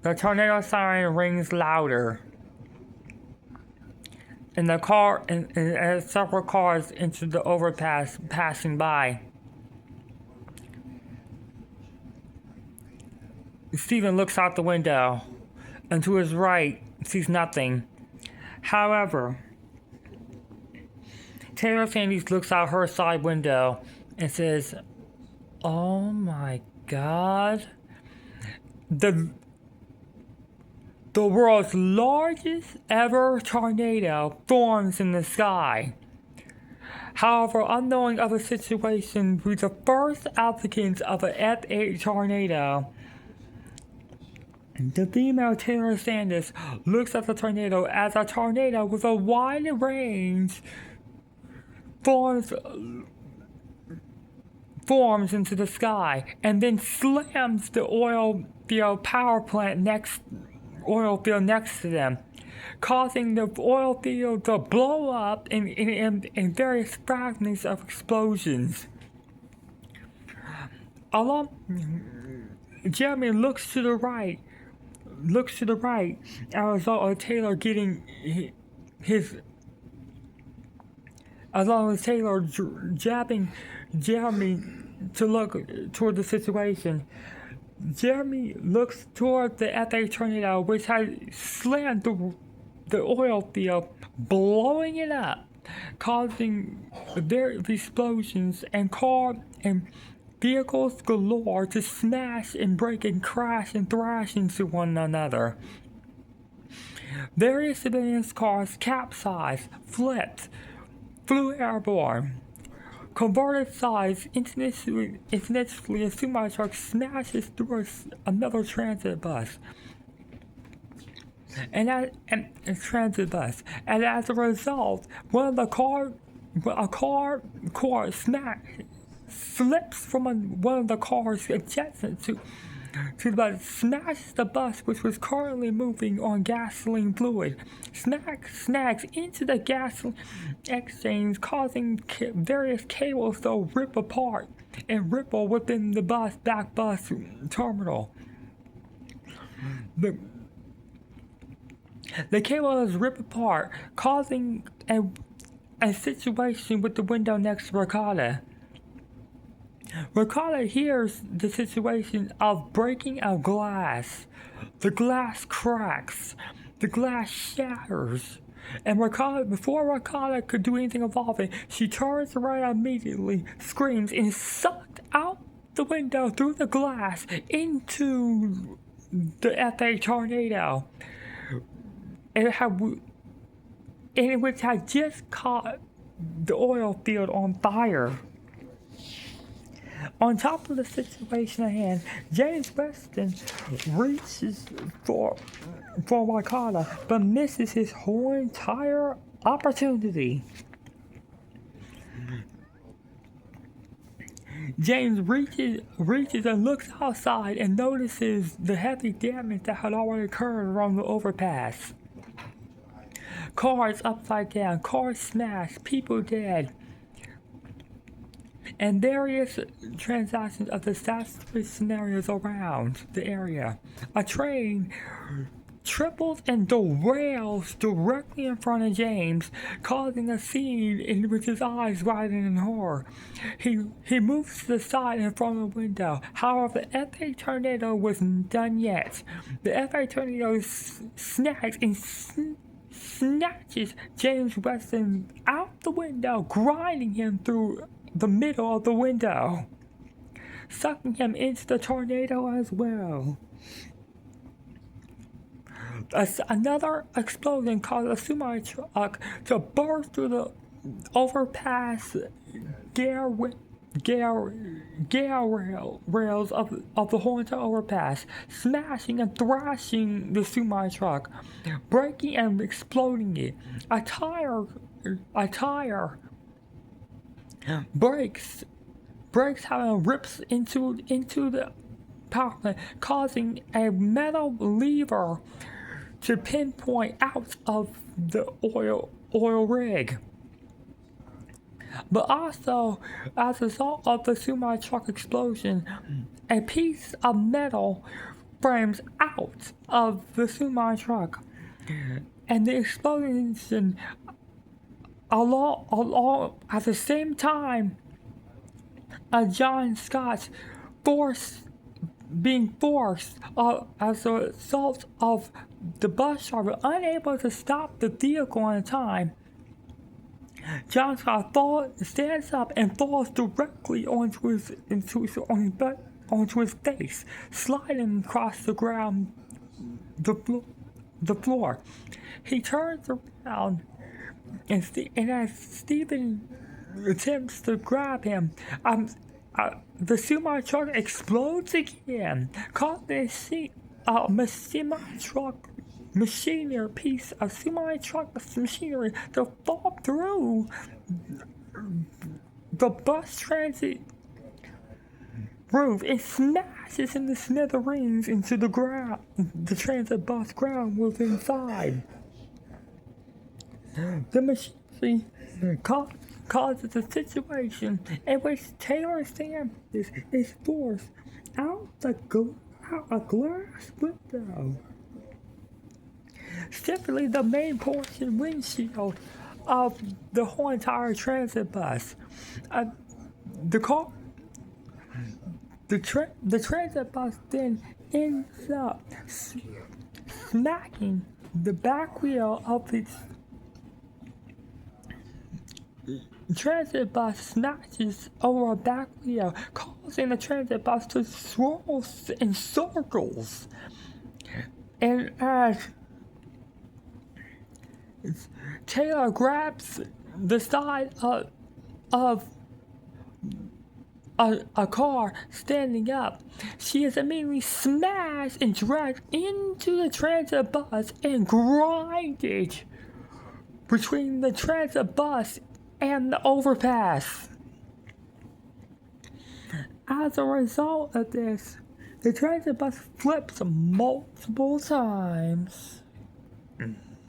The tornado siren rings louder. And the car and several cars into the overpass passing by. Stephen looks out the window and to his right sees nothing. However, Taylor Sandys looks out her side window and says, "Oh my God. The world's largest ever tornado forms in the sky." However, unknowing of the situation, with the first applicants of an F8 tornado, the female Taylor Sanders looks at the tornado as a tornado with a wide range forms into the sky and then slams the oil field power plant next to them, causing the oil field to blow up in various fragments of explosions. Jeremy looks to the right as a result of Taylor getting jabbing Jeremy to look toward the situation. Jeremy looks toward the F8 tornado, which has slammed the oil field, blowing it up, causing various explosions and vehicles galore to smash and break and crash and thrash into one another. Various civilian cars capsized, flipped, flew airborne. Converted size, incidentally, a semi-truck smashes through another transit bus. And as a result, a car slips from one of the cars adjacent to the bus, smashes the bus, which was currently moving on gasoline fluid, snags into the gasoline exchange, causing various cables to rip apart and ripple within the back bus terminal. The cables rip apart, causing a situation with the window next to Ricotta. Ricotta hears the situation of breaking of glass. The glass cracks. The glass shatters. And before Ricotta could do anything about it, she turns around immediately, screams, and is sucked out the window through the glass into the F8 tornado. Which had just caught the oil field on fire. On top of the situation at hand, James Weston reaches for Ricotta, but misses his whole entire opportunity. James reaches and looks outside and notices the heavy damage that had already occurred around the overpass. Cars upside down, cars smashed, people dead, and various transactions of disastrous scenarios around the area. A train triples and derails directly in front of James, causing a scene in which his eyes widen in horror. He moves to the side in front of the window. However, the F8 tornado wasn't done yet. The F8 tornado snags and snatches James Weston out the window, grinding him through the middle of the window, sucking him into the tornado as well. Another explosion caused a semi-truck to burst through the overpass rails of the Haunted Overpass, smashing and thrashing the semi-truck, breaking and exploding it. A tire breaks how it rips into the power plant, causing a metal lever to pinpoint out of the oil rig. But also, as a result of the semi-truck explosion, a piece of metal frames out of the semi-truck, and the explosion along at the same time, John Scott's being forced as a result of the bus driver unable to stop the vehicle on time. John Scott stands up and falls directly onto his face, sliding across the ground, the floor. He turns around, and as Stephen attempts to grab him, the semi-truck explodes again, causing a semi-truck piece of semi-truck machinery to fall through the bus transit roof. It smashes into smithereens into the ground. The transit bus ground was inside. The machinery causes a situation in which Taylor Sanders is forced out a glass window. Simply the main portion windshield of the whole entire transit bus. The transit bus then ends up smacking the back wheel of its transit bus smashes over a back wheel, causing the transit bus to swirl in circles. And as Taylor grabs the side of a car standing up, she is immediately smashed and dragged into the transit bus and grinded between the transit bus and the overpass. As a result of this, the transit bus flips multiple times.